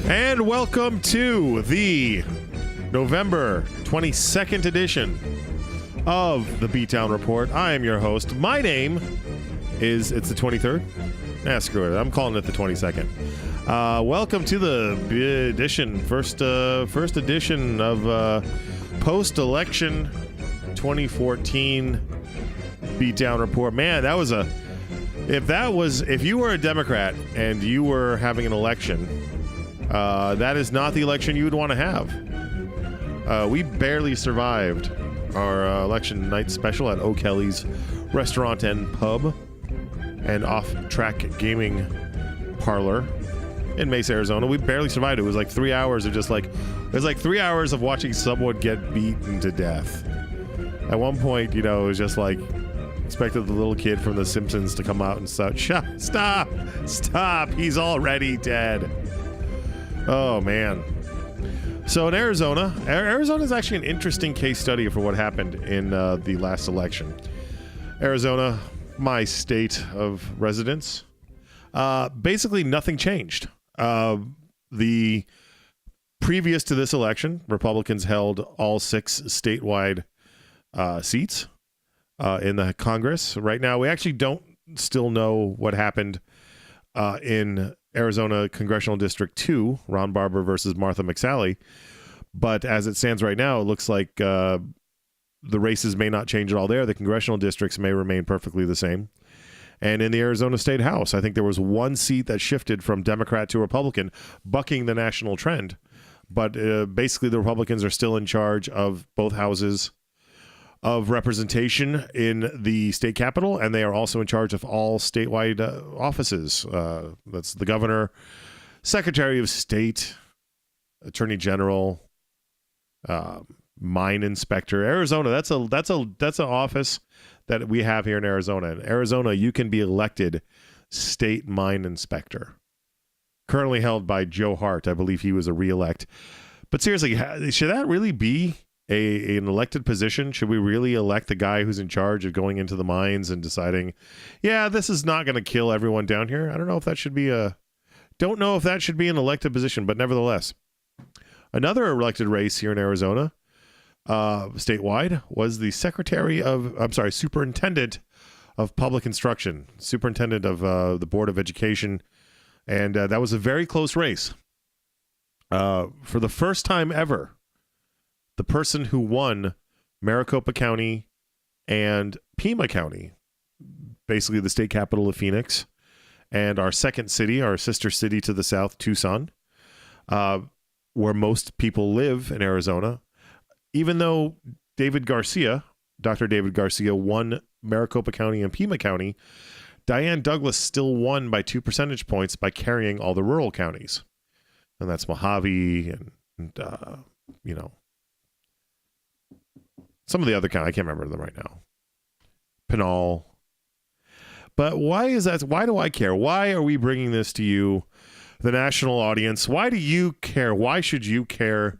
And welcome to the November 22nd edition of the Beatdown Report. I am your host. My name is, it's the 23rd? Screw it. I'm calling it the 22nd. Welcome to the edition, first edition of post-election 2014 Beatdown Report. Man, that was if you were a Democrat and you were having an election, that is not the election you would want to have. We barely survived our election night special at O'Kelly's Restaurant and Pub and Off-Track Gaming Parlor in Mesa, Arizona. We barely survived. It was like 3 hours of it was like 3 hours of watching someone get beaten to death. At one point, it was just like expected the little kid from The Simpsons to come out and stop, he's already dead. Oh, man. So in Arizona is actually an interesting case study for what happened in the last election. Arizona, my state of residence, basically nothing changed. The previous to this election, Republicans held all 6 statewide seats in the Congress. Right now, we actually don't still know what happened in Arizona Congressional District 2, Ron Barber versus Martha McSally. But as it stands right now, it looks like the races may not change at all there. The congressional districts may remain perfectly the same. And in the Arizona State House, I think there was one seat that shifted from Democrat to Republican, bucking the national trend. But basically, the Republicans are still in charge of both houses of representation in the state capitol, and they are also in charge of all statewide offices. That's the governor, secretary of state, attorney general, mine inspector. Arizona, that's an office that we have here in Arizona. In Arizona, you can be elected state mine inspector. Currently held by Joe Hart. I believe he was a re-elect. But seriously, should that really be an elected position? Should we really elect the guy who's in charge of going into the mines and deciding, yeah, this is not going to kill everyone down here? I don't know if that should be an elected position, but nevertheless. Another elected race here in Arizona, statewide, was the superintendent of public instruction, superintendent of the Board of Education, and that was a very close race. For the first time ever, the person who won Maricopa County and Pima County, basically the state capital of Phoenix, and our second city, our sister city to the south, Tucson, where most people live in Arizona. Even though Dr. David Garcia won Maricopa County and Pima County, Diane Douglas still won by 2 percentage points by carrying all the rural counties. And that's Mojave and some of the other counties. I can't remember them right now. Pinal. But why is that? Why do I care? Why are we bringing this to you, the national audience? Why do you care? Why should you care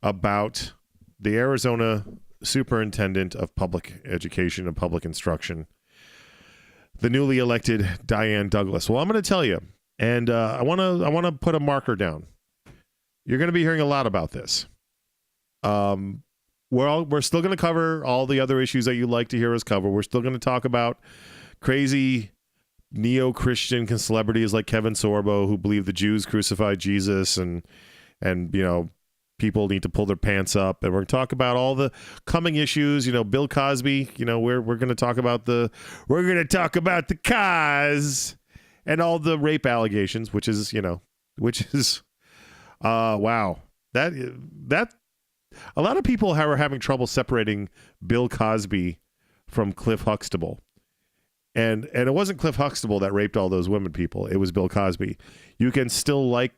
about the Arizona Superintendent of Public Education and Public Instruction, the newly elected Diane Douglas? Well, I'm going to tell you, and I want to put a marker down. You're going to be hearing a lot about this. We're still going to cover all the other issues that you'd like to hear us cover. We're still going to talk about crazy neo-Christian celebrities like Kevin Sorbo, who believe the Jews crucified Jesus, and people need to pull their pants up. And we're going to talk about all the coming issues. Bill Cosby. We're going to talk about the cause and all the rape allegations, which is wow. That a lot of people are having trouble separating Bill Cosby from Cliff Huxtable. And it wasn't Cliff Huxtable that raped all those women people. It was Bill Cosby. You can still like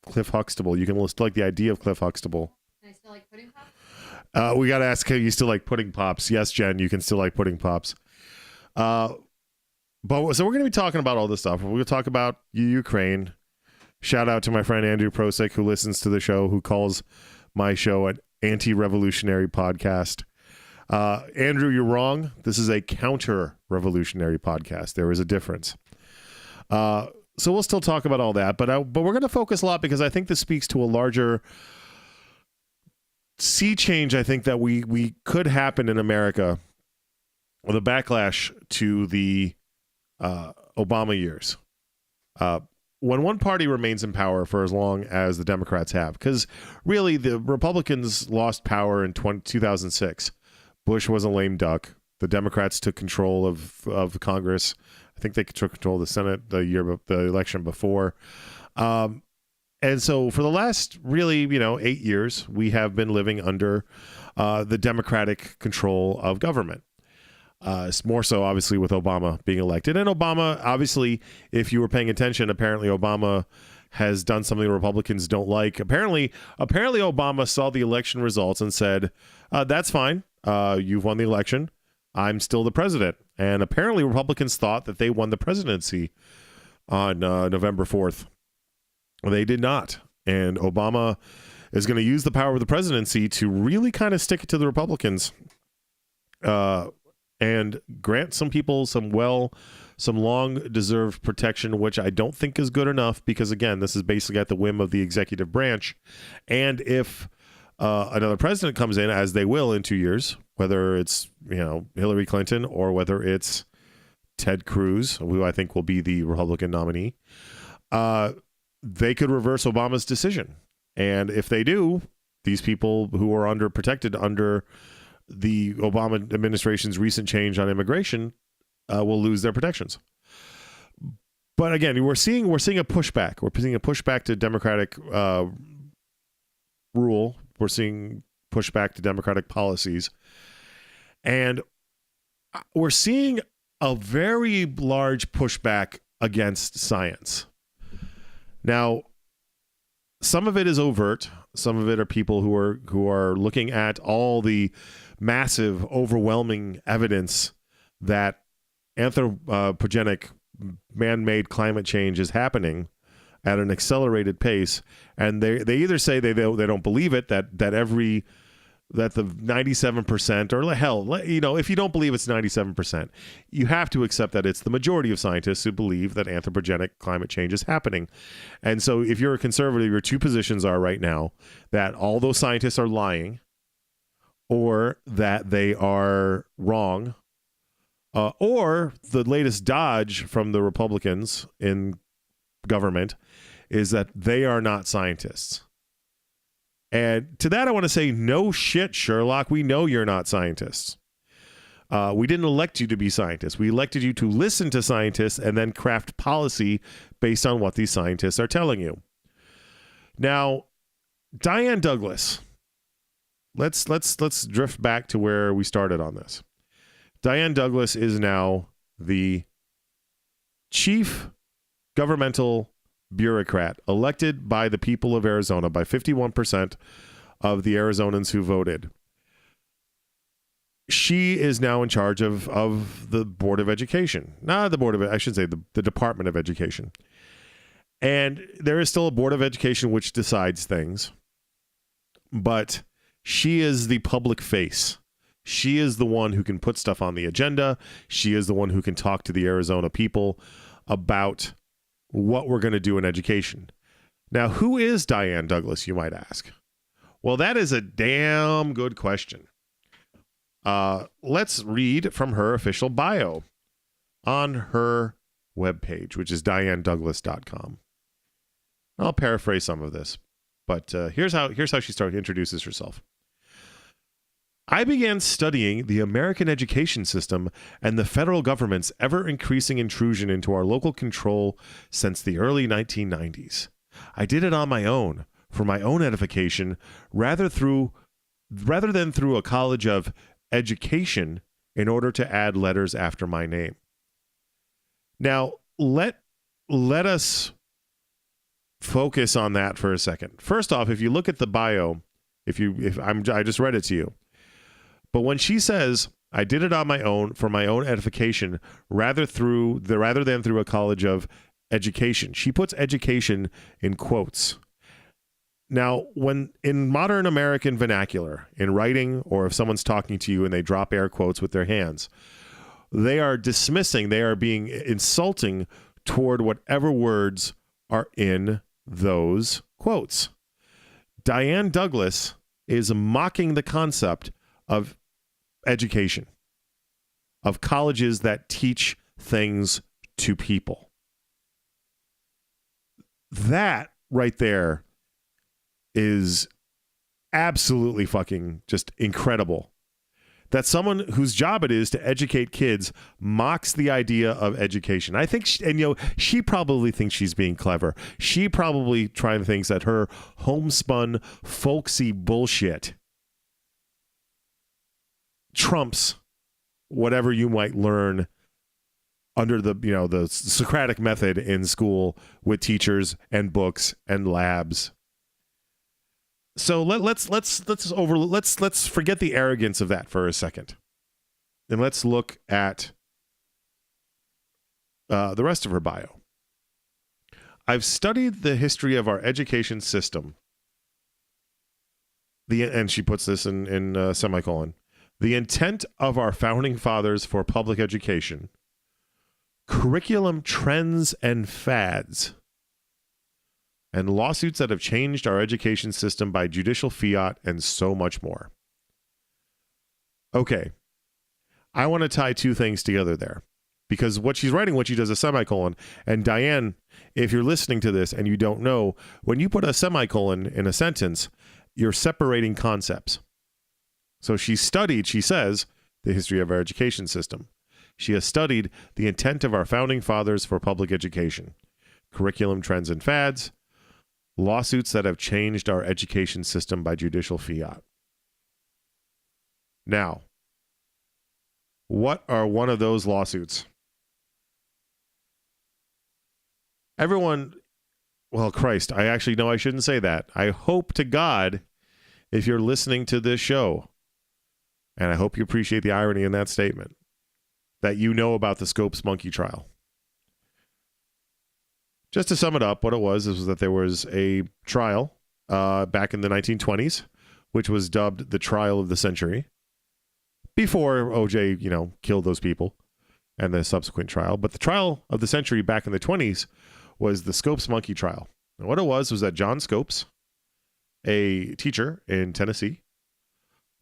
Cliff Huxtable. You can still like the idea of Cliff Huxtable. Can I still like pudding pops? We got to ask, can you still like pudding pops? Yes, Jen, you can still like pudding pops. So we're going to be talking about all this stuff. We're going to talk about Ukraine. Shout out to my friend Andrew Prosek, who listens to the show, who calls my show an anti-revolutionary podcast. Andrew, you're wrong. This is a counter-revolutionary podcast. There is a difference. so we'll still talk about all that, but we're going to focus a lot because I think this speaks to a larger sea change. I think that we could happen in America with a backlash to the Obama years. When one party remains in power for as long as the Democrats have, because really the Republicans lost power in 2006. Bush was a lame duck. The Democrats took control of Congress. I think they took control of the Senate the election before. And so for the last really, 8 years, we have been living under the Democratic control of government. It's more so, obviously, with Obama being elected. And Obama, obviously, if you were paying attention, apparently Obama has done something the Republicans don't like. Apparently Obama saw the election results and said, that's fine. You've won the election. I'm still the president. And apparently Republicans thought that they won the presidency on November 4th. They did not. And Obama is going to use the power of the presidency to really kind of stick it to the Republicans and grant some people some long-deserved protection, which I don't think is good enough because, again, this is basically at the whim of the executive branch. And if another president comes in, as they will in 2 years, whether it's Hillary Clinton or whether it's Ted Cruz, who I think will be the Republican nominee, they could reverse Obama's decision. And if they do, these people who are protected under the Obama administration's recent change on immigration will lose their protections. But again, we're seeing a pushback. We're seeing a pushback to Democratic rule. We're seeing pushback to Democratic policies. And we're seeing a very large pushback against science. Now, some of it is overt. Some of it are people who are looking at all the massive, overwhelming evidence that anthropogenic man-made climate change is happening at an accelerated pace, and they either say they don't believe it, that the 97%, or hell, if you don't believe it's 97%, you have to accept that it's the majority of scientists who believe that anthropogenic climate change is happening. And so if you're a conservative, your two positions are right now that all those scientists are lying, or that they are wrong, or the latest dodge from the Republicans in government is that they are not scientists. And to that, I want to say, no shit, Sherlock. We know you're not scientists. We didn't elect you to be scientists. We elected you to listen to scientists and then craft policy based on what these scientists are telling you. Now, Diane Douglas. Let's drift back to where we started on this. Diane Douglas is now the chief governmental bureaucrat elected by the people of Arizona, by 51% of the Arizonans who voted. She is now in charge of the Board of Education. Not the Board of, I should say the Department of Education. And there is still a Board of Education which decides things, but she is the public face. She is the one who can put stuff on the agenda. She is the one who can talk to the Arizona people about what we're going to do in education. Now, who is Diane Douglas, you might ask? Well, that is a damn good question. Let's read from her official bio on her webpage, which is dianedouglas.com. I'll paraphrase some of this, but here's how she introduces herself. I began studying the American education system and the federal government's ever-increasing intrusion into our local control since the early 1990s. I did it on my own, for my own edification, rather than through a college of education in order to add letters after my name. Now, let us focus on that for a second. First off, if you look at the bio, I just read it to you. But when she says, I did it on my own for my own edification rather than through a college of education, she puts education in quotes. Now, when in modern American vernacular, in writing, or if someone's talking to you and they drop air quotes with their hands, they are dismissing, they are being insulting toward whatever words are in those quotes. Diane Douglas is mocking the concept of education, of colleges that teach things to people. That right there is absolutely fucking just incredible. That someone whose job it is to educate kids mocks the idea of education. I think, she probably thinks she's being clever. She probably trying to think that her homespun, folksy bullshit trumps whatever you might learn under the Socratic method in school with teachers and books and labs. So let's forget the arrogance of that for a second, and let's look at the rest of her bio. I've studied the history of our education system. And she puts this in semicolon. The intent of our founding fathers for public education, curriculum trends and fads, and lawsuits that have changed our education system by judicial fiat, and so much more. Okay. I want to tie two things together there, because what she's writing, when she does a semicolon, and Diane, if you're listening to this and you don't know, when you put a semicolon in a sentence, you're separating concepts. So she says, the history of our education system. She has studied the intent of our founding fathers for public education, curriculum trends and fads, lawsuits that have changed our education system by judicial fiat. Now, what are one of those lawsuits? Everyone, well, Christ, I actually know I shouldn't say that. I hope to God, if you're listening to this show, and I hope you appreciate the irony in that statement, that you know about the Scopes monkey trial. Just to sum it up, what it was that there was a trial back in the 1920s, which was dubbed the trial of the century, before OJ, killed those people and the subsequent trial. But the trial of the century back in the 20s was the Scopes monkey trial. And what it was that John Scopes, a teacher in Tennessee,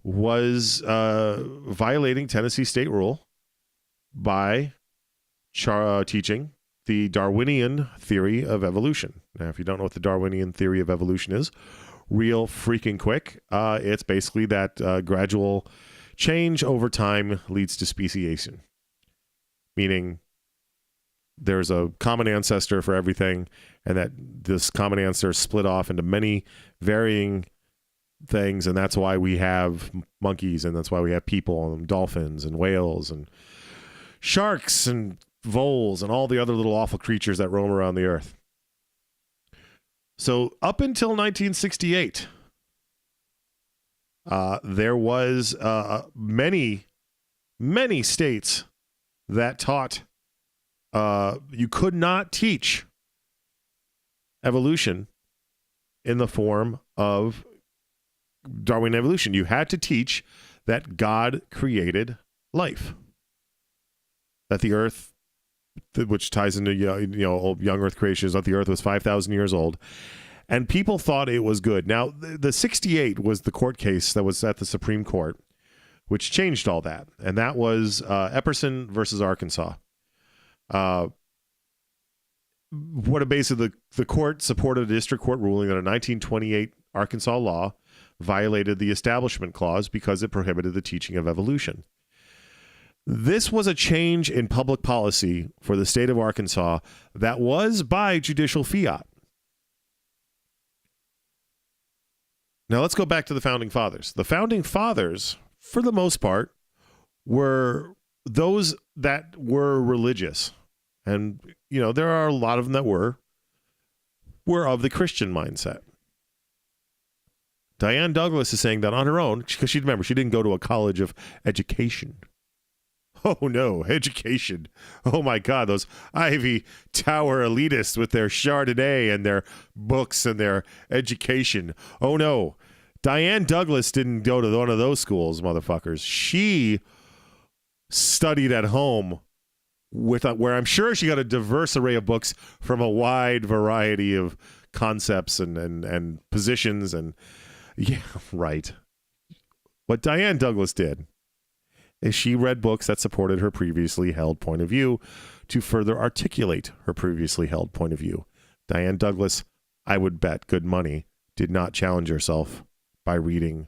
was violating Tennessee state rule by teaching the Darwinian theory of evolution. Now, if you don't know what the Darwinian theory of evolution is, real freaking quick, it's basically that gradual change over time leads to speciation, meaning there's a common ancestor for everything, and that this common ancestor split off into many varying things, and that's why we have monkeys, and that's why we have people, and dolphins, and whales, and sharks, and voles, and all the other little awful creatures that roam around the earth. So up until 1968, there was many states that taught you could not teach evolution in the form of Darwinian evolution. You had to teach that God created life, that the earth, which ties into young earth creation, is that the earth was 5,000 years old, and people thought it was good. Now, the 68 was the court case that was at the Supreme Court, which changed all that, and that was Epperson versus Arkansas. Basically the court supported a district court ruling that a 1928 Arkansas law violated the Establishment Clause because it prohibited the teaching of evolution. This was a change in public policy for the state of Arkansas that was by judicial fiat. Now let's go back to the Founding Fathers. The Founding Fathers, for the most part, were those that were religious. And, there are a lot of them that were of the Christian mindset. Diane Douglas is saying that on her own, because she didn't go to a college of education. Oh no, education. Oh my God, those Ivy Tower elitists with their Chardonnay and their books and their education. Oh no, Diane Douglas didn't go to one of those schools, motherfuckers. She studied at home where I'm sure she got a diverse array of books from a wide variety of concepts and positions. And yeah, right. What Diane Douglas did is she read books that supported her previously held point of view to further articulate her previously held point of view. Diane Douglas, I would bet good money, did not challenge herself by reading,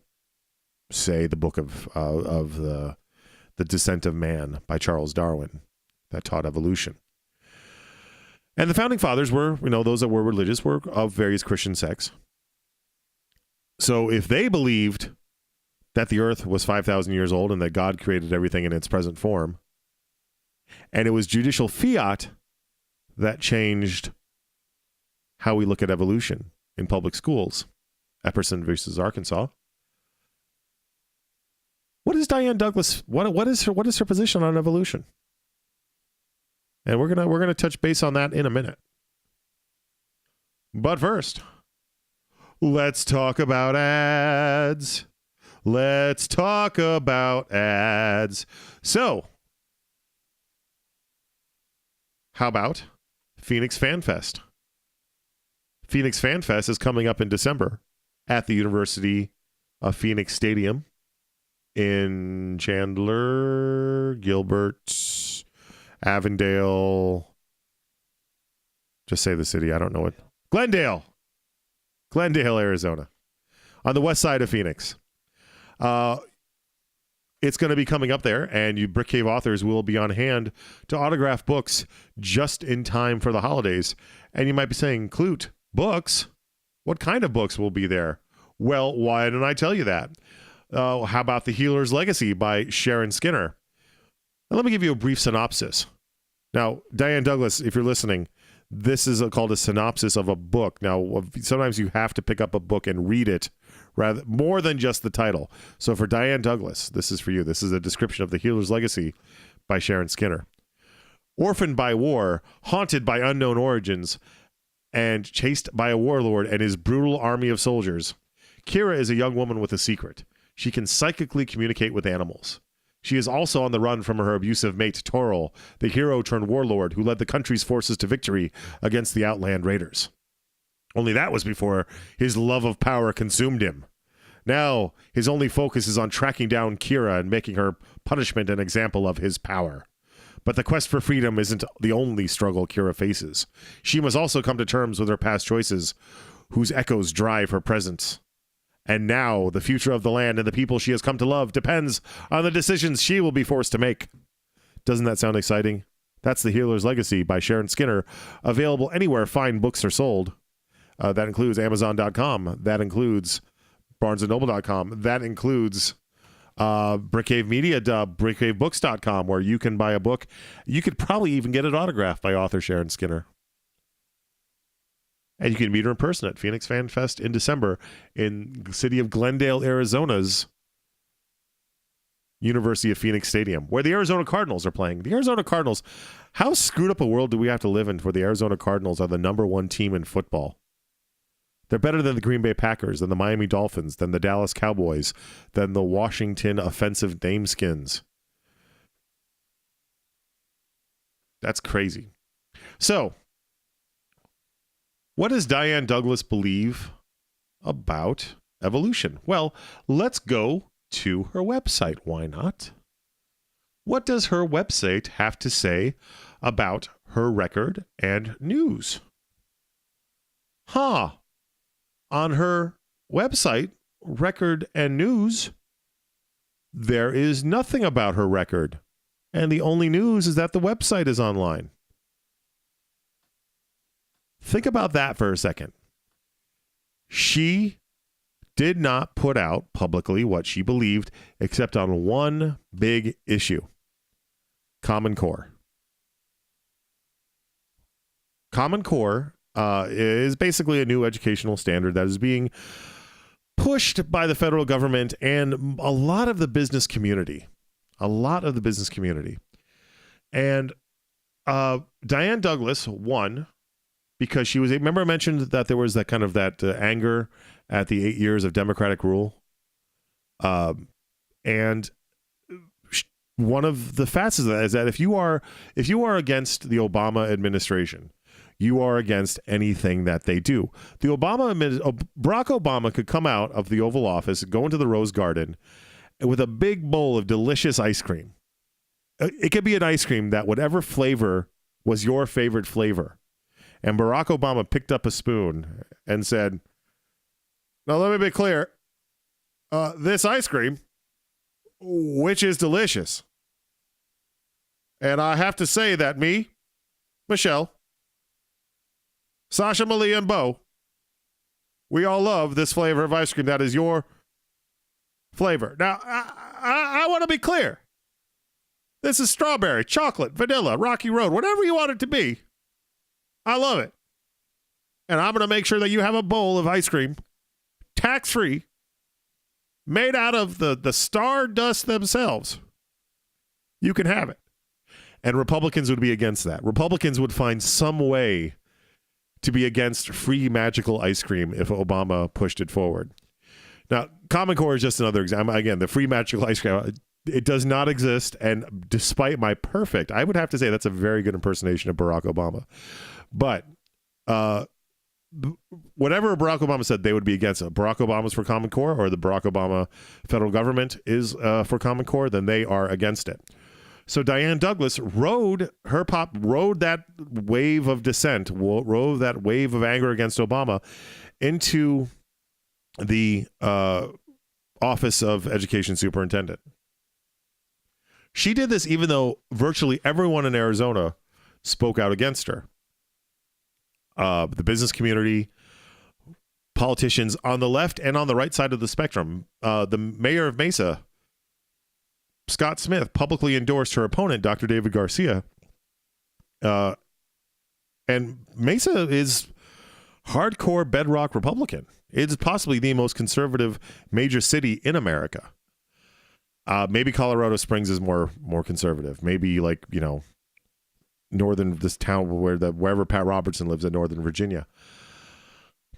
say, the book of the Descent of Man by Charles Darwin that taught evolution. And the founding fathers were, those that were religious were of various Christian sects. So if they believed that the earth was 5,000 years old and that God created everything in its present form, and it was judicial fiat that changed how we look at evolution in public schools, Epperson versus Arkansas. What is Diane Douglas? What is her position on evolution? And we're gonna touch base on that in a minute. But first, let's talk about ads. Let's talk about ads. So, how about Phoenix Fan Fest? Phoenix Fan Fest is coming up in December at the University of Phoenix Stadium in Chandler, Gilbert, Avondale. Just say the city. I don't know it. Glendale, Arizona, on the west side of Phoenix. It's going to be coming up there, and Brick Cave authors will be on hand to autograph books just in time for the holidays. And you might be saying, Klute, books? What kind of books will be there? Well, why didn't I tell you that? How about The Healer's Legacy by Sharon Skinner? Now, let me give you a brief synopsis. Now, Diane Douglas, if you're listening, this is called a synopsis of a book. Now, sometimes you have to pick up a book and read it rather more than just the title. So for Diane Douglas, this is for you. This is a description of The Healer's Legacy by Sharon Skinner. Orphaned by war, haunted by unknown origins, and chased by a warlord and his brutal army of soldiers, Kira is a young woman with a secret. She can psychically communicate with animals. She is also on the run from her abusive mate, Toril, the hero-turned-warlord who led the country's forces to victory against the Outland Raiders. Only that was before his love of power consumed him. Now, his only focus is on tracking down Kira and making her punishment an example of his power. But the quest for freedom isn't the only struggle Kira faces. She must also come to terms with her past choices, whose echoes drive her present. And now, the future of the land and the people she has come to love depends on the decisions she will be forced to make. Doesn't that sound exciting? That's The Healer's Legacy by Sharon Skinner, available anywhere fine books are sold. That includes Amazon.com. That includes BarnesandNoble.com. That includes Brickcave Media, BrickcaveBooks.com, where you can buy a book. You could probably even get it autographed by author Sharon Skinner. And you can meet her in person at Phoenix Fan Fest in December in the city of Glendale, Arizona's University of Phoenix Stadium, where the Arizona Cardinals are playing. The Arizona Cardinals, how screwed up a world do we have to live in where the Arizona Cardinals are the #1 team in football? They're better than the Green Bay Packers, than the Miami Dolphins, than the Dallas Cowboys, than the Washington offensive nameskins. That's crazy. So, what does Diane Douglas believe about evolution? Well, let's go to her website. Why not? What does her website have to say about her record and news? On her website, record and news, there is nothing about her record. And the only news is that the website is online. Think about that for a second. She did not put out publicly what she believed, except on one big issue: Common Core. Common Core is basically a new educational standard that is being pushed by the federal government and a lot of the business community. And Diane Douglas won because she was, remember I mentioned that there was that kind of anger at the 8 years of Democratic rule. And one of the facets of that is that if you are against the Obama administration, you are against anything that they do. Barack Obama could come out of the Oval Office, go into the Rose Garden with a big bowl of delicious ice cream. It could be an ice cream that whatever flavor was your favorite flavor. And Barack Obama picked up a spoon and said, "Now let me be clear. This ice cream, which is delicious. And I have to say that me, Michelle, Sasha, Malia, and Bo, we all love this flavor of ice cream that is your flavor." Now, I want to be clear. This is strawberry, chocolate, vanilla, Rocky Road, whatever you want it to be. I love it. And I'm going to make sure that you have a bowl of ice cream, tax-free, made out of the stardust themselves. You can have it. And Republicans would be against that. Republicans would find some way to be against free magical ice cream if Obama pushed it forward. Now, Common Core is just another example. Again, the free magical ice cream, it does not exist. And despite my I would have to say that's a very good impersonation of Barack Obama. But whatever Barack Obama said, they would be against it. Barack Obama's for Common Core, or the Barack Obama federal government is for Common Core, then they are against it. So Diane Douglas rode that wave of dissent, rode that wave of anger against Obama into the Office of Education Superintendent. She did this even though virtually everyone in Arizona spoke out against her. The business community, politicians on the left and on the right side of the spectrum. The mayor of Mesa, Scott Smith, publicly endorsed her opponent, Dr. David Garcia. And Mesa is hardcore bedrock Republican. It's possibly the most conservative major city in America. Maybe Colorado Springs is more conservative. Maybe northern, this town wherever Pat Robertson lives in Northern Virginia.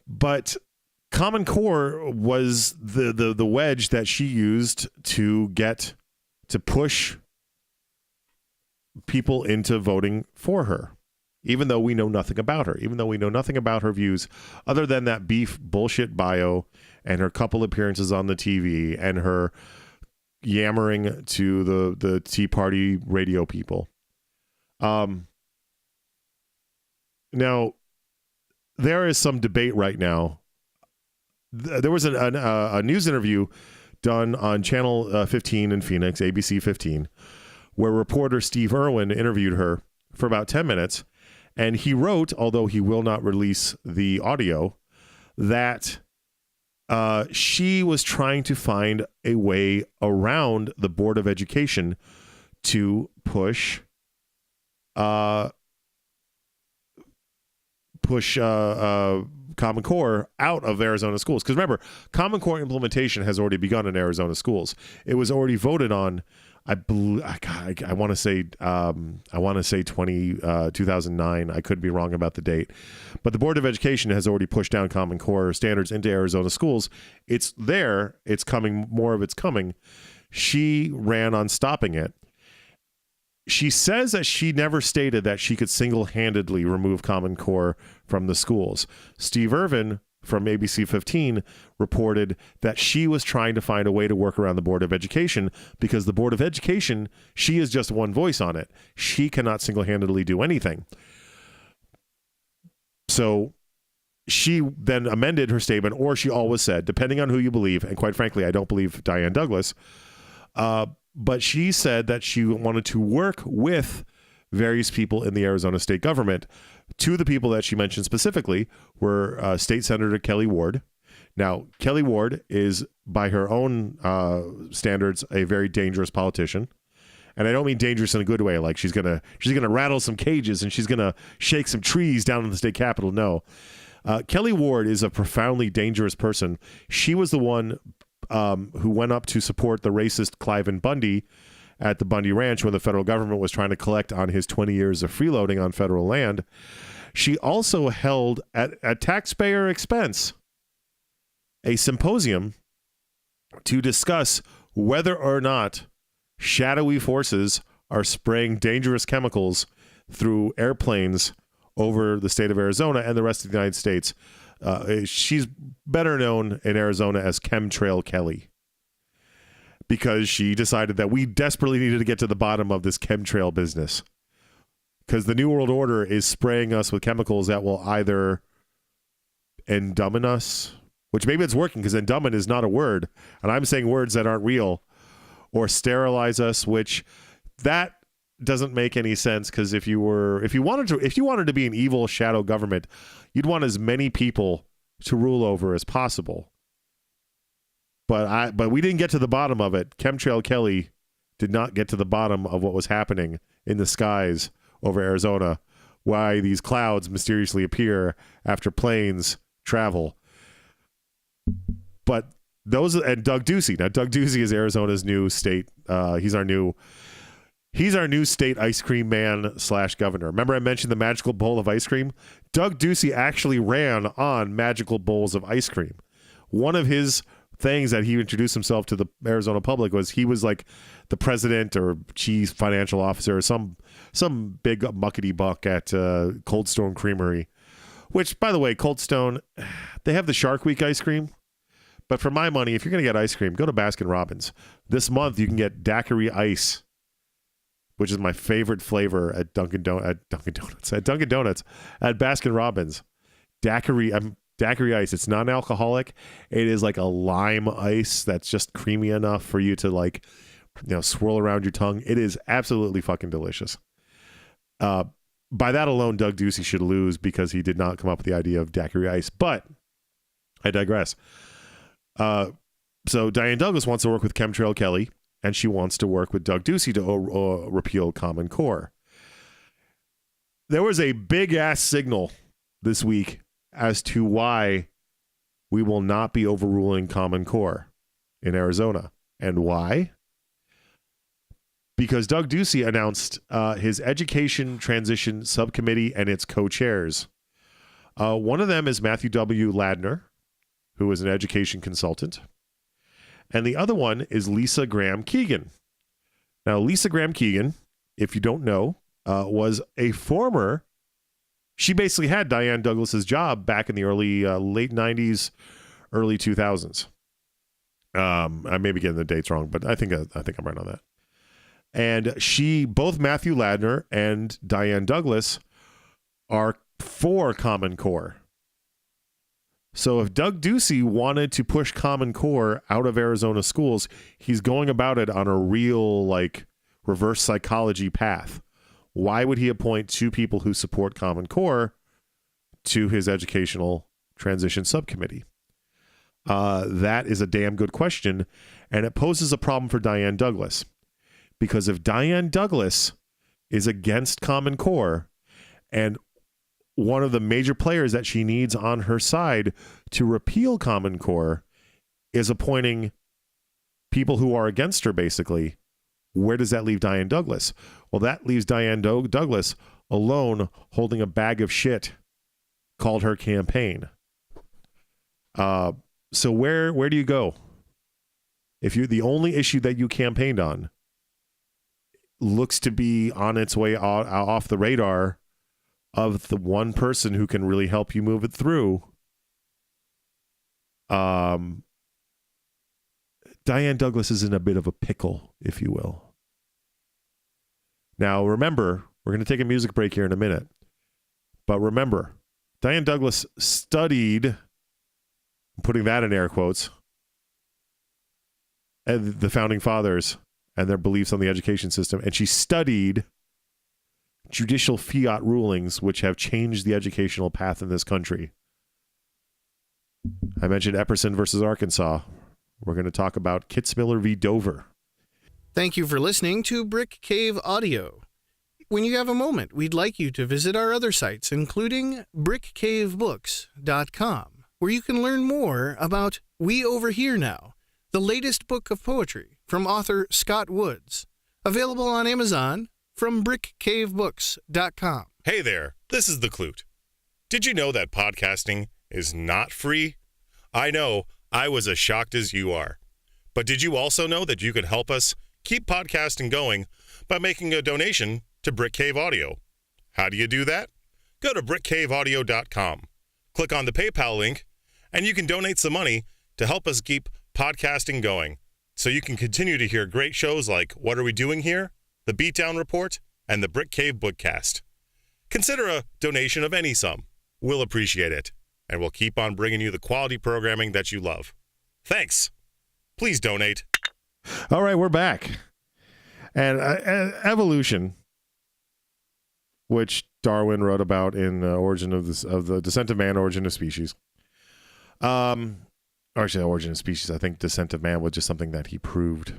But Common Core was the wedge that she used to push people into voting for her, even though we know nothing about her, even though we know nothing about her views other than that beef bullshit bio and her couple appearances on the TV and her yammering to the Tea Party radio people. Now, there is some debate right now. There was a news interview done on Channel 15 in Phoenix, ABC 15, where reporter Steve Irwin interviewed her for about 10 minutes. And he wrote, although he will not release the audio, that she was trying to find a way around the Board of Education to push Common Core out of Arizona schools. Because remember, Common Core implementation has already begun in Arizona schools. It was already voted on. I want to say 2009. I could be wrong about the date, but the Board of Education has already pushed down Common Core standards into Arizona schools. It's there. It's coming. More of it's coming. She ran on stopping it. She says that she never stated that she could single-handedly remove Common Core from the schools. Steve Irwin from ABC 15 reported that she was trying to find a way to work around the Board of Education because the Board of Education, she is just one voice on it. She cannot single-handedly do anything. So she then amended her statement, or she always said, depending on who you believe, and quite frankly, I don't believe Diane Douglas, but she said that she wanted to work with various people in the Arizona state government. Two of the people that she mentioned specifically were State Senator Kelly Ward. Now, Kelly Ward is, by her own standards, a very dangerous politician. And I don't mean dangerous in a good way, like she's gonna rattle some cages and she's gonna shake some trees down in the state capitol. No. Kelly Ward is a profoundly dangerous person. She was the one who went up to support the racist Cliven Bundy at the Bundy Ranch when the federal government was trying to collect on his 20 years of freeloading on federal land. She also held, at taxpayer expense, a symposium to discuss whether or not shadowy forces are spraying dangerous chemicals through airplanes over the state of Arizona and the rest of the United States. She's better known in Arizona as Chemtrail Kelly, because she decided that we desperately needed to get to the bottom of this chemtrail business, because the New World Order is spraying us with chemicals that will either endummin us, which maybe it's working because endummin is not a word, and I'm saying words that aren't real, or sterilize us, which that doesn't make any sense, because if you wanted to be an evil shadow government, you'd want as many people to rule over as possible. But we didn't get to the bottom of it. Chemtrail Kelly did not get to the bottom of what was happening in the skies over Arizona, why these clouds mysteriously appear after planes travel. But those, and Doug Ducey. Now, Doug Ducey is Arizona's new state. He's our new state ice cream man / governor. Remember I mentioned the magical bowl of ice cream? Doug Ducey actually ran on magical bowls of ice cream. One of his things that he introduced himself to the Arizona public was he was like the president or chief financial officer or some big muckety buck at Cold Stone Creamery, which, by the way, Cold Stone, they have the Shark Week ice cream. But for my money, if you're going to get ice cream, go to Baskin Robbins. This month, you can get daiquiri ice, which is my favorite flavor at Dunkin' Donuts, at Baskin Robbins. Daiquiri ice. It's non-alcoholic. It is like a lime ice that's just creamy enough for you to swirl around your tongue. It is absolutely fucking delicious. By that alone, Doug Ducey should lose because he did not come up with the idea of daiquiri ice. But I digress. So Diane Douglas wants to work with Chemtrail Kelly, and she wants to work with Doug Ducey to repeal Common Core. There was a big-ass signal this week as to why we will not be overruling Common Core in Arizona. And why? Because Doug Ducey announced his Education Transition Subcommittee and its co-chairs. One of them is Matthew W. Ladner, who is an education consultant. And the other one is Lisa Graham Keegan. Now, Lisa Graham Keegan, if you don't know, was a former... She basically had Diane Douglas's job back in the late 90s, early 2000s. I may be getting the dates wrong, but I think I'm right on that. And both Matthew Ladner and Diane Douglas are for Common Core. So if Doug Ducey wanted to push Common Core out of Arizona schools, he's going about it on a real reverse psychology path. Why would he appoint two people who support Common Core to his Educational Transition Subcommittee? That is a damn good question, and it poses a problem for Diane Douglas. Because if Diane Douglas is against Common Core, and one of the major players that she needs on her side to repeal Common Core is appointing people who are against her, basically, where does that leave Diane Douglas? Well, that leaves Diane Douglas alone holding a bag of shit called her campaign. So where do you go? If the only issue that you campaigned on looks to be on its way off the radar of the one person who can really help you move it through, Diane Douglas is in a bit of a pickle, if you will. Now, remember, we're going to take a music break here in a minute. But remember, Diane Douglas studied, I'm putting that in air quotes, the Founding Fathers and their beliefs on the education system. And she studied judicial fiat rulings which have changed the educational path in this country. I mentioned Epperson versus Arkansas. We're going to talk about Kitzmiller v. Dover. Thank you for listening to Brick Cave Audio. When you have a moment, we'd like you to visit our other sites, including brickcavebooks.com, where you can learn more about We Over Here Now, the latest book of poetry from author Scott Woods, available on Amazon from brickcavebooks.com. Hey there, this is the Klute. Did you know that podcasting is not free? I know, I was as shocked as you are. But did you also know that you could help us keep podcasting going by making a donation to Brick Cave Audio. How do you do that? Go to brickcaveaudio.com. Click on the PayPal link, and you can donate some money to help us keep podcasting going so you can continue to hear great shows like What Are We Doing Here?, The Beatdown Report, and the Brick Cave Bookcast. Consider a donation of any sum. We'll appreciate it, and we'll keep on bringing you the quality programming that you love. Thanks. Please donate. All right, we're back. And evolution, which Darwin wrote about in Origin of the Descent of Man, Origin of Species. Or actually, Origin of Species. I think Descent of Man was just something that he proved.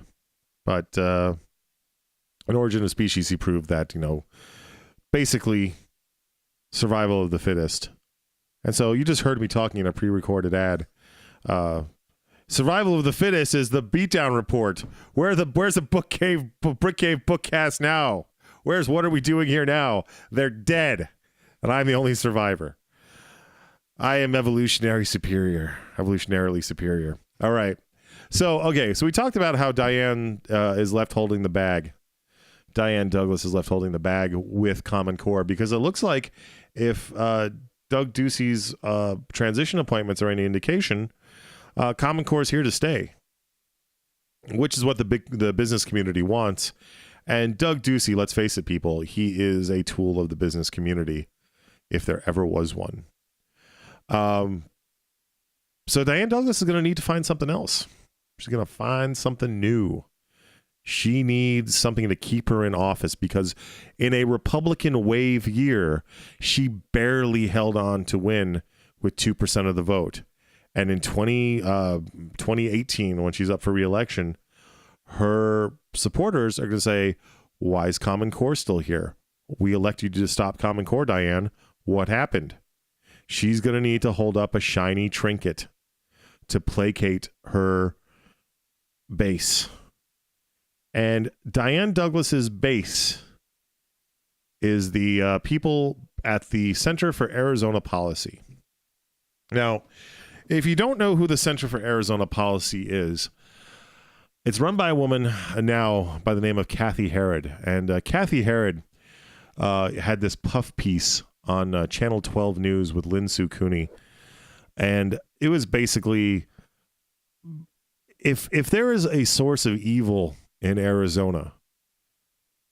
But in Origin of Species, he proved that, basically survival of the fittest. And so you just heard me talking in a pre-recorded ad. Survival of the fittest is the Beatdown Report. Where's the Brick Cave Bookcast now? Where's What Are We Doing Here Now? They're dead, and I'm the only survivor. I am evolutionarily superior. All right. So we talked about how Diane is left holding the bag. Diane Douglas is left holding the bag with Common Core because it looks like if Doug Ducey's transition appointments are any indication, Common Core is here to stay, which is what the business community wants. And Doug Ducey, let's face it, people, he is a tool of the business community, if there ever was one. So Diane Douglas is going to need to find something else. She's going to find something new. She needs something to keep her in office because in a Republican wave year, she barely held on to win with 2% of the vote. And in 2018, when she's up for re-election, her supporters are going to say, why is Common Core still here? We elected you to stop Common Core, Diane. What happened? She's going to need to hold up a shiny trinket to placate her base. And Diane Douglas's base is the people at the Center for Arizona Policy. Now, if you don't know who the Center for Arizona Policy is, it's run by a woman now by the name of Kathy Herod. And Kathy Herod had this puff piece on Channel 12 News with Lynn Sue Cooney. And it was basically, if there is a source of evil in Arizona,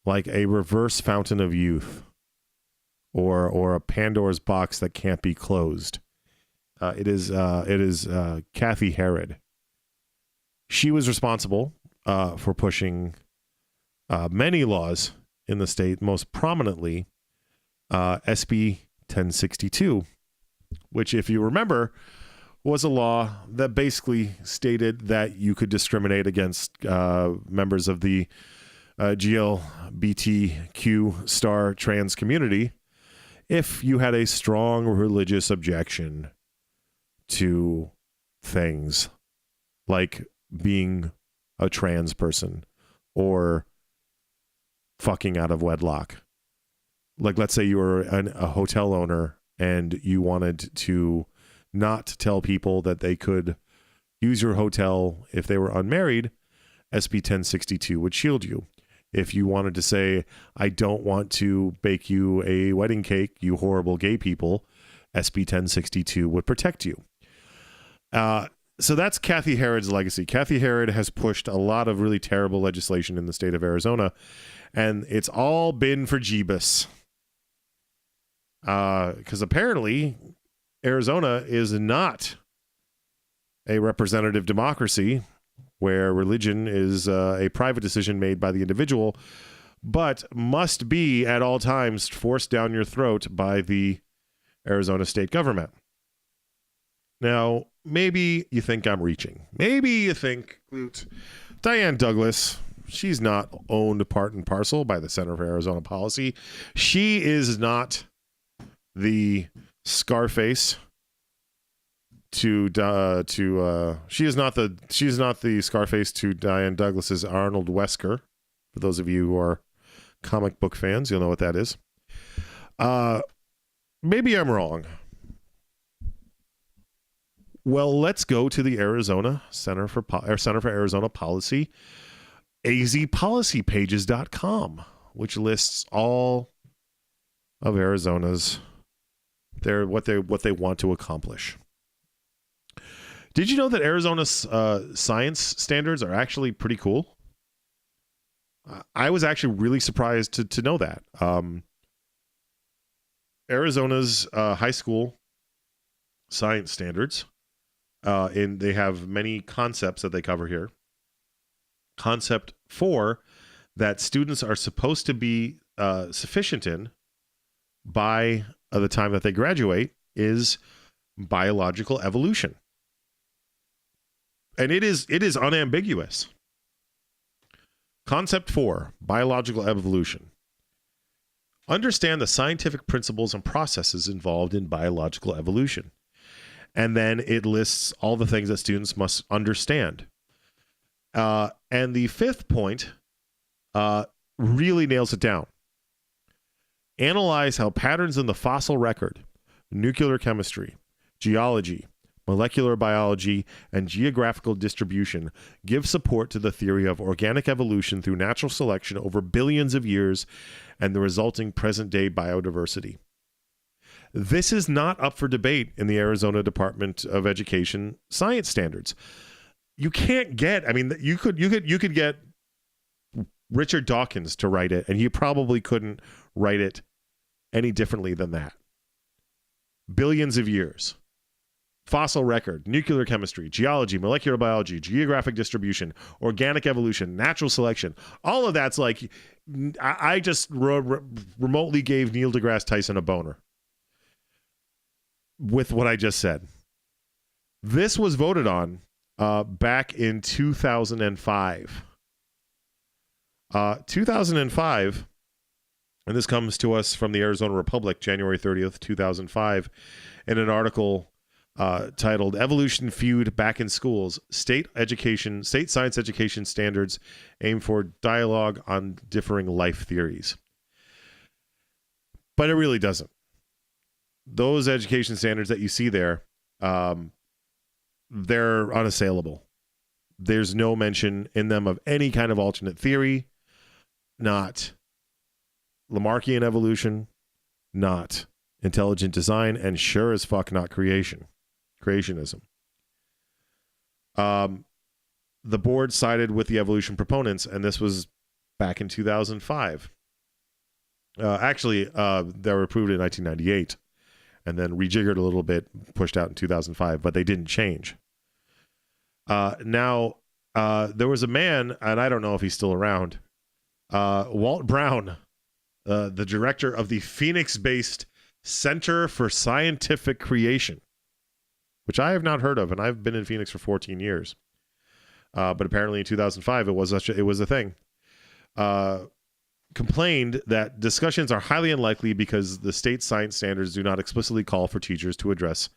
like a reverse fountain of youth or a Pandora's box that can't be closed, it is Kathy Herod. She was responsible for pushing many laws in the state, most prominently SB 1062, which, if you remember, was a law that basically stated that you could discriminate against members of the GLBTQ star trans community if you had a strong religious objection to things like being a trans person or fucking out of wedlock. Like, let's say you were a hotel owner and you wanted to not tell people that they could use your hotel if they were unmarried, SB 1062 would shield you. If you wanted to say, I don't want to bake you a wedding cake, you horrible gay people, SB 1062 would protect you. So that's Kathy Herod's legacy. Kathy Herod has pushed a lot of really terrible legislation in the state of Arizona, and it's all been for Jeebus. Because apparently Arizona is not a representative democracy where religion is a private decision made by the individual, but must be at all times forced down your throat by the Arizona state government. Now, maybe you think I'm reaching. Maybe you think, Klute, Diane Douglas, she's not owned part and parcel by the Center for Arizona Policy. She is not the Scarface she is not the Scarface to Diane Douglas's Arnold Wesker. For those of you who are comic book fans, you'll know what that is. Maybe I'm wrong. Well, let's go to the Arizona Center for Arizona Policy azpolicypages.com, which lists all of Arizona's what they want to accomplish. Did you know that Arizona's science standards are actually pretty cool? I was actually really surprised to know that. Arizona's high school science standards, they have many concepts that they cover here. Concept 4 that students are supposed to be sufficient in by the time that they graduate is biological evolution. And it is unambiguous. Concept 4, biological evolution. Understand the scientific principles and processes involved in biological evolution. And then it lists all the things that students must understand. And the 5th point really nails it down. Analyze how patterns in the fossil record, nuclear chemistry, geology, molecular biology, and geographical distribution give support to the theory of organic evolution through natural selection over billions of years and the resulting present-day biodiversity. This is not up for debate in the Arizona Department of Education science standards. You can't get, I mean, you could get Richard Dawkins to write it, and he probably couldn't write it any differently than that. Billions of years. Fossil record, nuclear chemistry, geology, molecular biology, geographic distribution, organic evolution, natural selection. All of that's like, I just remotely gave Neil deGrasse Tyson a boner with what I just said. This was voted on back in 2005. 2005, and this comes to us from the Arizona Republic, January 30th, 2005, in an article titled "Evolution Feud Back in Schools: State Science Education Standards Aim for Dialogue on Differing Life Theories." But it really doesn't. Those education standards that you see there, they're unassailable. There's no mention in them of any kind of alternate theory, not Lamarckian evolution, not intelligent design, and sure as fuck not creationism. The board sided with the evolution proponents, and this was back in 2005. Actually, they were approved in 1998 and then rejiggered a little bit, pushed out in 2005, but they didn't change. Now, there was a man, and I don't know if he's still around, Walt Brown, the director of the Phoenix-based Center for Scientific Creation, which I have not heard of, and I've been in Phoenix for 14 years. But apparently in 2005, it was a thing. Complained that discussions are highly unlikely because the state science standards do not explicitly call for teachers to address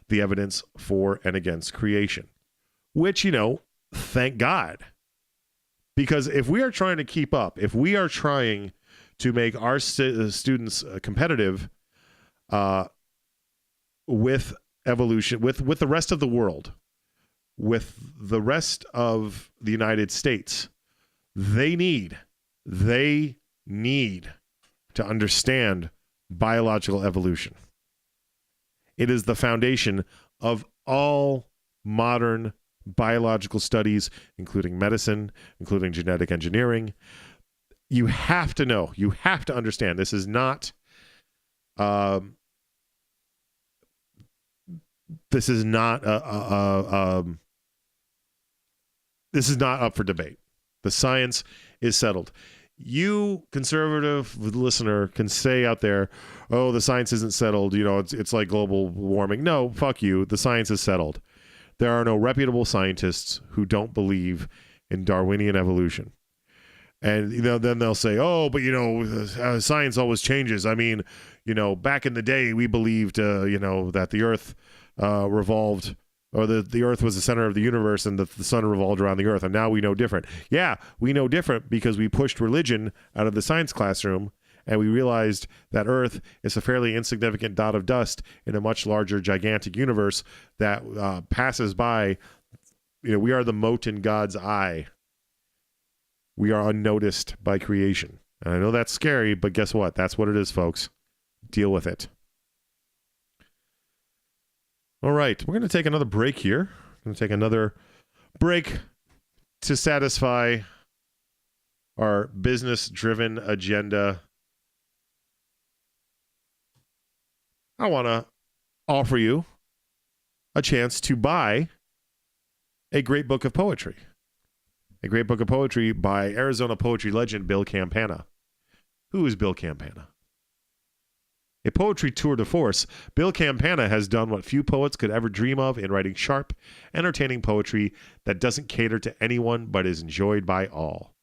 the evidence for and against creation. Which, thank God. Because if we are trying to keep up, if we are trying to make our students competitive with evolution, with the rest of the world, with the rest of the United States, they need to understand biological evolution. It is the foundation of all modern biological studies, including medicine, including genetic engineering. You have to know, you have to understand. This is not up for debate. The science is settled. You, conservative listener, can say out there, oh, the science isn't settled. It's like global warming. No, fuck you. The science is settled. There are no reputable scientists who don't believe in Darwinian evolution. And, then they'll say, oh, but, science always changes. I mean, back in the day, we believed, that the earth revolved, or the earth was the center of the universe and the sun revolved around the earth. And now we know different. Yeah, we know different because we pushed religion out of the science classroom and we realized that earth is a fairly insignificant dot of dust in a much larger, gigantic universe that passes by. We are the mote in God's eye. We are unnoticed by creation. And I know that's scary, but guess what? That's what it is, folks. Deal with it. All right, we're going to take another break here. We're going to take another break to satisfy our business-driven agenda. I want to offer you a chance to buy a great book of poetry. A great book of poetry by Arizona poetry legend Bill Campana. Who is Bill Campana? A poetry tour de force, Bill Campana has done what few poets could ever dream of in writing sharp, entertaining poetry that doesn't cater to anyone but is enjoyed by all.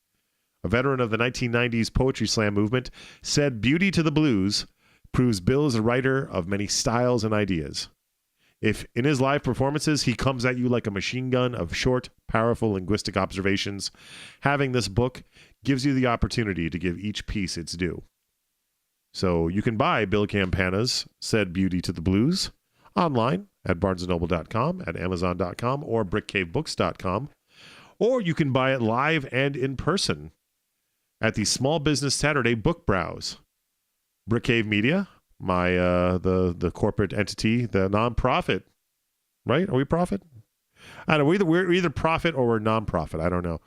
A veteran of the 1990s poetry slam movement, said beauty to the blues proves Bill is a writer of many styles and ideas. If in his live performances he comes at you like a machine gun of short, powerful linguistic observations, having this book gives you the opportunity to give each piece its due. So you can buy Bill Campana's Said Beauty to the Blues online at barnesandnoble.com, at amazon.com, or brickcavebooks.com. Or you can buy it live and in person at the Small Business Saturday Book Browse. Brick Cave Media, my the corporate entity, the nonprofit, right? Are we profit? I don't know. We're either profit or we're nonprofit. I don't know.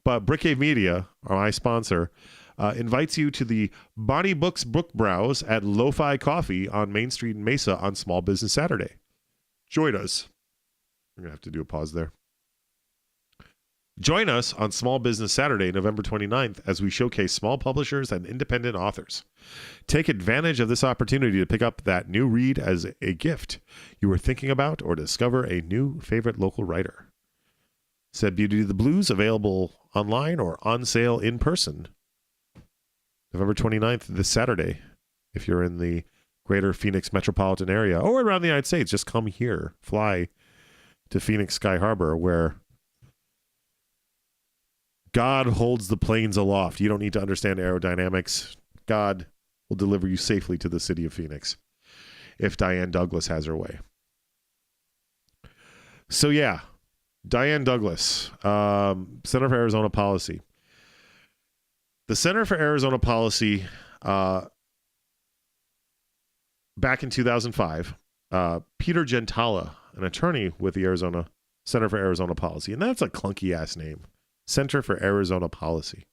But Brick Cave Media, my sponsor, invites you to the Bonnie Books Book Browse at Lo-Fi Coffee on Main Street in Mesa on Small Business Saturday. Join us. I'm going to have to do a pause there. Join us on Small Business Saturday, November 29th, as we showcase small publishers and independent authors. Take advantage of this opportunity to pick up that new read as a gift you were thinking about, or discover a new favorite local writer. Said Beauty to the Blues, available online or on sale in person. November 29th, this Saturday. If you're in the greater Phoenix metropolitan area or around the United States, just come here. Fly to Phoenix Sky Harbor, where God holds the planes aloft. You don't need to understand aerodynamics. God will deliver you safely to the city of Phoenix if Diane Douglas has her way. So yeah, Diane Douglas, Center for Arizona Policy. The Center for Arizona Policy, back in 2005, Peter Gentala, an attorney with the Arizona Center for Arizona Policy, and that's a clunky-ass name, Center for Arizona Policy,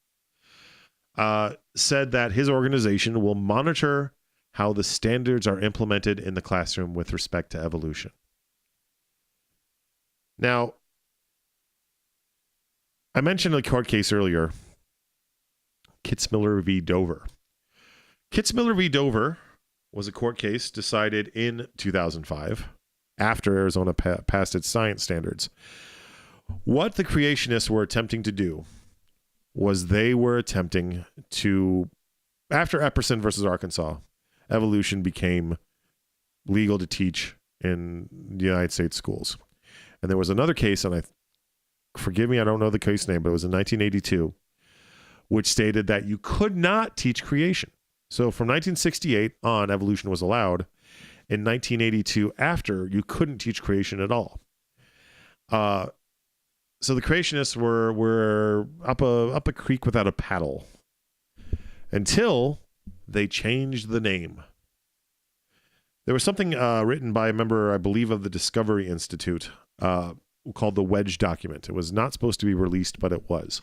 said that his organization will monitor how the standards are implemented in the classroom with respect to evolution. Now, I mentioned a court case earlier, Kitzmiller v. Dover. Kitzmiller v. Dover was a court case decided in 2005 after Arizona passed its science standards. What the creationists were attempting to do was they were attempting to, after Epperson versus Arkansas, evolution became legal to teach in the United States schools. And there was another case, and forgive me, I don't know the case name, but it was in 1982, which stated that you could not teach creation. So from 1968 on, evolution was allowed. In 1982, after, you couldn't teach creation at all. So the creationists were up a creek without a paddle until they changed the name. There was something written by a member, I believe, of the Discovery Institute called the Wedge Document. It was not supposed to be released, but it was.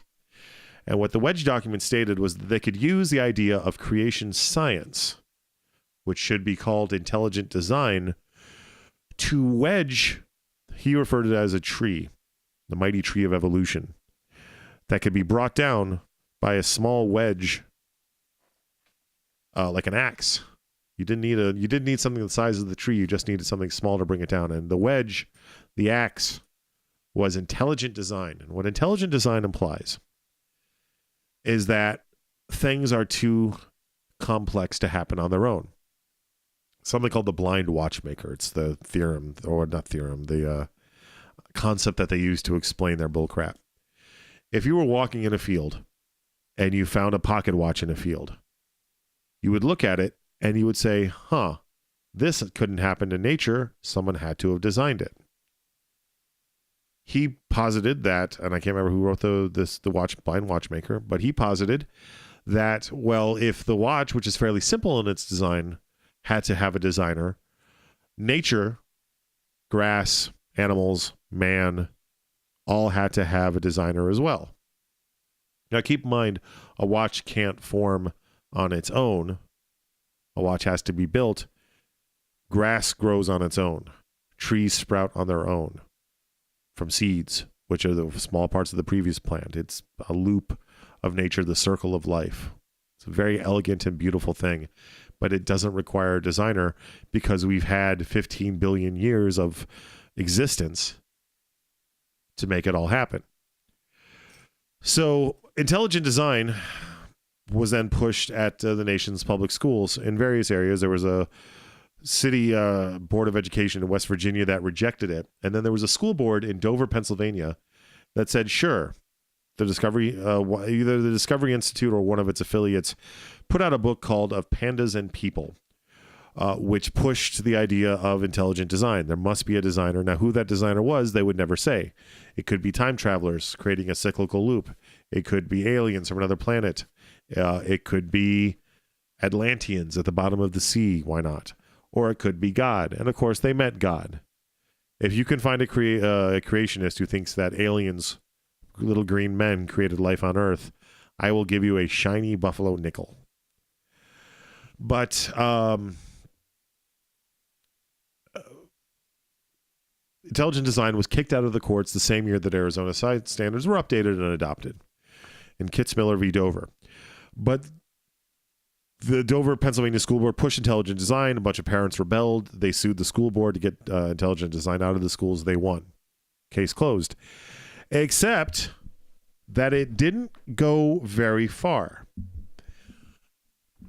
And what the Wedge Document stated was that they could use the idea of creation science, which should be called intelligent design, to wedge, he referred to it as a tree, the mighty tree of evolution, that could be brought down by a small wedge, like an axe. You didn't need something the size of the tree. You just needed something small to bring it down. And the wedge, the axe, was intelligent design. And what intelligent design implies is that things are too complex to happen on their own. Something called the blind watchmaker. It's the theorem, or not theorem, the concept that they use to explain their bullcrap. If you were walking in a field and you found a pocket watch in a field, you would look at it and you would say, this couldn't happen in nature. Someone had to have designed it. he posited that, and I can't remember who wrote the blind watchmaker, but he posited that, well, if the watch, which is fairly simple in its design, had to have a designer, nature, grass, animals, man, all had to have a designer as well. Now, keep in mind, a watch can't form on its own. A watch has to be built. Grass grows on its own. Trees sprout on their own from seeds, which are the small parts of the previous plant. It's a loop of nature, the circle of life. It's a very elegant and beautiful thing, but it doesn't require a designer because we've had 15 billion years of existence to make it all happen. So intelligent design was then pushed at the nation's public schools in various areas. There was a city board of education in West Virginia that rejected it. And then there was a school board in Dover, Pennsylvania that said, sure. The Discovery, either the Discovery Institute or one of its affiliates put out a book called Of Pandas and People, which pushed the idea of intelligent design. There must be a designer. Now, who that designer was, they would never say. It could be time travelers creating a cyclical loop. It could be aliens from another planet. It could be Atlanteans at the bottom of the sea. Why not? Or it could be God. And, of course, they meant God. If you can find a creationist who thinks that aliens, little green men, created life on Earth, I will give you a shiny buffalo nickel. But intelligent design was kicked out of the courts the same year that Arizona science standards were updated and adopted in Kitzmiller v. Dover. But the Dover, Pennsylvania School Board pushed intelligent design. A bunch of parents rebelled. They sued the school board to get intelligent design out of the schools. They won. Case closed. Except that it didn't go very far.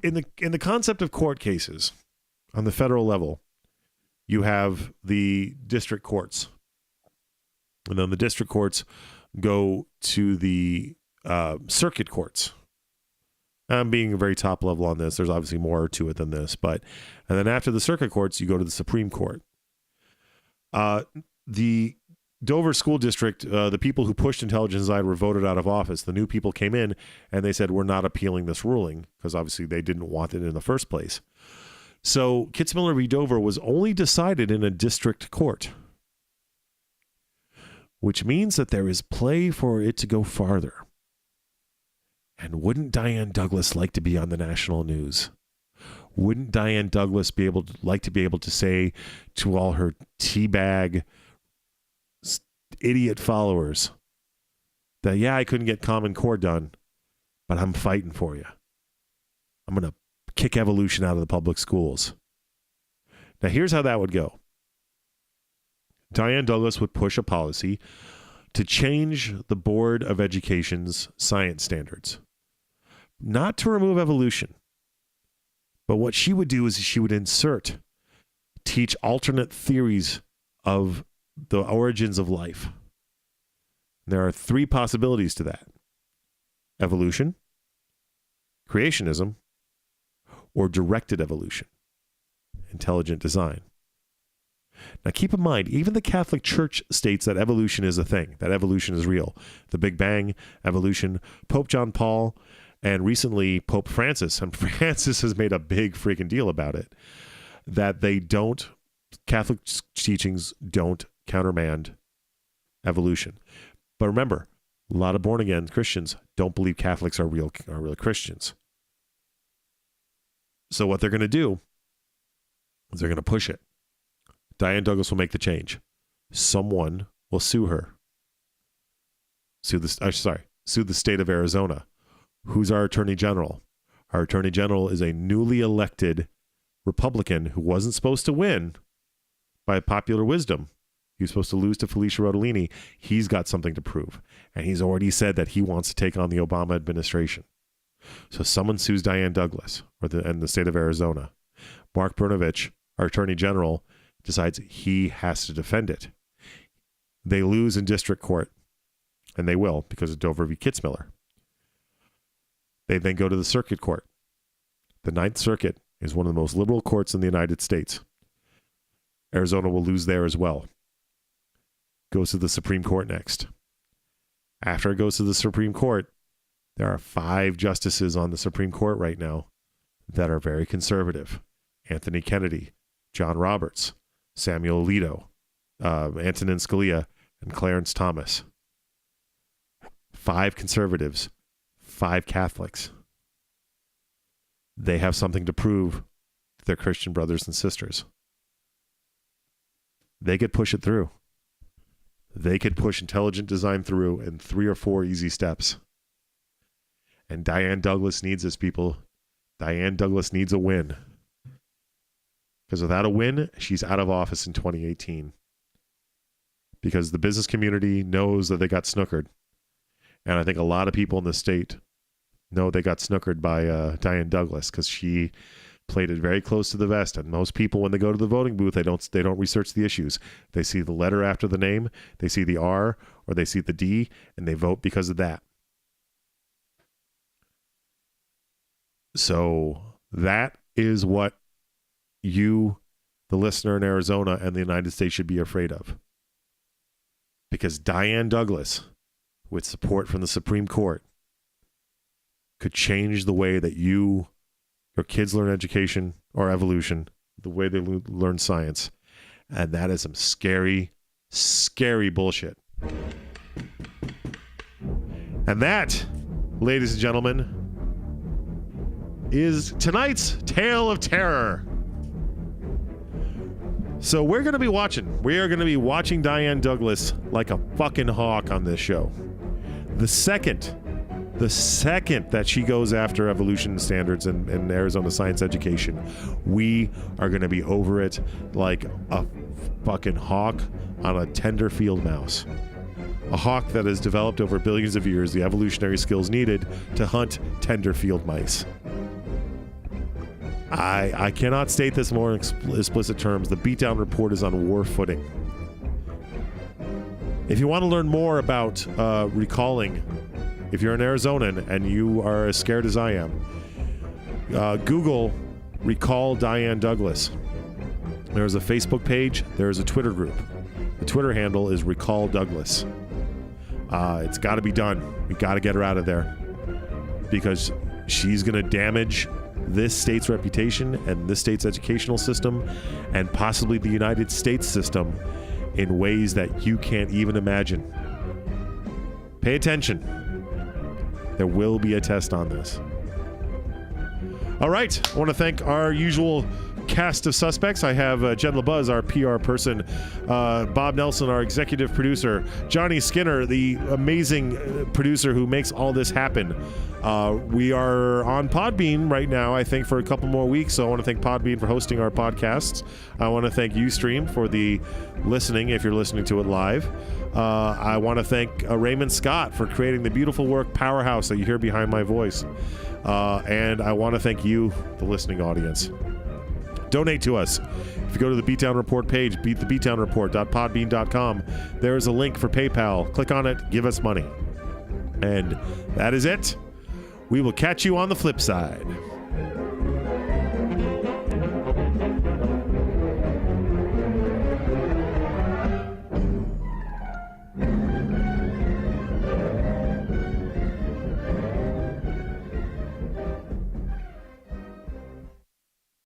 In the concept of court cases on the federal level, you have the district courts. And then the district courts go to the circuit courts. I'm being very top level on this. There's obviously more to it than this. And then after the circuit courts, you go to the Supreme Court. The Dover School District, the people who pushed intelligent design were voted out of office. The new people came in and they said, we're not appealing this ruling, because obviously they didn't want it in the first place. So Kitzmiller v. Dover was only decided in a district court, which means that there is play for it to go farther. And wouldn't Diane Douglas like to be on the national news? Wouldn't Diane Douglas like to be able to say to all her teabag idiot followers that, yeah, I couldn't get Common Core done, but I'm fighting for you. I'm going to kick evolution out of the public schools. Now, here's how that would go. Diane Douglas would push a policy to change the Board of Education's science standards. Not to remove evolution, but what she would do is she would teach alternate theories of the origins of life. There are three possibilities to that: evolution, creationism, or directed evolution, intelligent design. Now keep in mind, even the Catholic Church states that evolution is a thing, that evolution is real. The Big Bang, evolution, Pope John Paul, and recently Pope Francis, and Francis has made a big freaking deal about it, that Catholic teachings don't countermand evolution. But remember, a lot of born-again Christians don't believe Catholics are real Christians. So what they're going to do is they're going to push it. Diane Douglas will make the change. Someone will sue her. Sue the state of Arizona. Who's our attorney general? Our attorney general is a newly elected Republican who wasn't supposed to win by popular wisdom. He was supposed to lose to Felicia Rodolini. He's got something to prove. And he's already said that he wants to take on the Obama administration. So someone sues Diane Douglas and the state of Arizona. Mark Brnovich, our attorney general, decides he has to defend it. They lose in district court, and they will because of Dover v. Kitzmiller. They then go to the circuit court. The Ninth Circuit is one of the most liberal courts in the United States. Arizona will lose there as well. goes to the Supreme Court next. After it goes to the Supreme Court, there are 5 justices on the Supreme Court right now that are very conservative. Anthony Kennedy, John Roberts, Samuel Alito, Antonin Scalia, and Clarence Thomas. 5 conservatives, 5 Catholics. They have something to prove to their Christian brothers and sisters. They could push it through. They could push intelligent design through in 3 or 4 easy steps. And Diane Douglas needs this, people. Diane Douglas needs a win. Because without a win, she's out of office in 2018. Because the business community knows that they got snookered. And I think a lot of people in the state know they got snookered by Diane Douglas, because she played it very close to the vest. And most people, when they go to the voting booth, they don't research the issues. They see the letter after the name, they see the R, or they see the D, and they vote because of that. So that is what you, the listener in Arizona and the United States, should be afraid of. Because Diane Douglas, with support from the Supreme Court, could change the way that your kids learn education or evolution, the way they learn science. And that is some scary, scary bullshit. And that, ladies and gentlemen, is tonight's Tale of Terror. So we're going to be watching. We are going to be watching Diane Douglas like a fucking hawk on this show. The second that she goes after evolution standards and Arizona science education, we are going to be over it like a fucking hawk on a tender field mouse. A hawk that has developed over billions of years the evolutionary skills needed to hunt tender field mice. I cannot state this more in explicit terms. The Beatdown Report is on war footing. If you want to learn more about recalling, if you're an Arizonan and you are as scared as I am, Google Recall Diane Douglas. There's a Facebook page. There's a Twitter group. The Twitter handle is Recall Douglas. It's got to be done. We got to get her out of there because she's going to damage this state's reputation and this state's educational system and possibly the United States system in ways that you can't even imagine. Pay attention. There will be a test on this. All right. I want to thank our usual cast of suspects. I have Jen LeBuzz, our PR person, Bob Nelson, our executive producer, Johnny Skinner, the amazing producer who makes all this happen. We are on Podbean right now, I think, for a couple more weeks, so I want to thank Podbean for hosting our podcasts. I want to thank Ustream for the listening, if you're listening to it live. I want to thank Raymond Scott for creating the beautiful work Powerhouse that you hear behind my voice. And I want to thank you, the listening audience. Donate to us. If you go to the Beatdown Report page, thebeatdownreport.podbean.com, there's a link for PayPal. Click on it, give us money. And that is it. We will catch you on the flip side.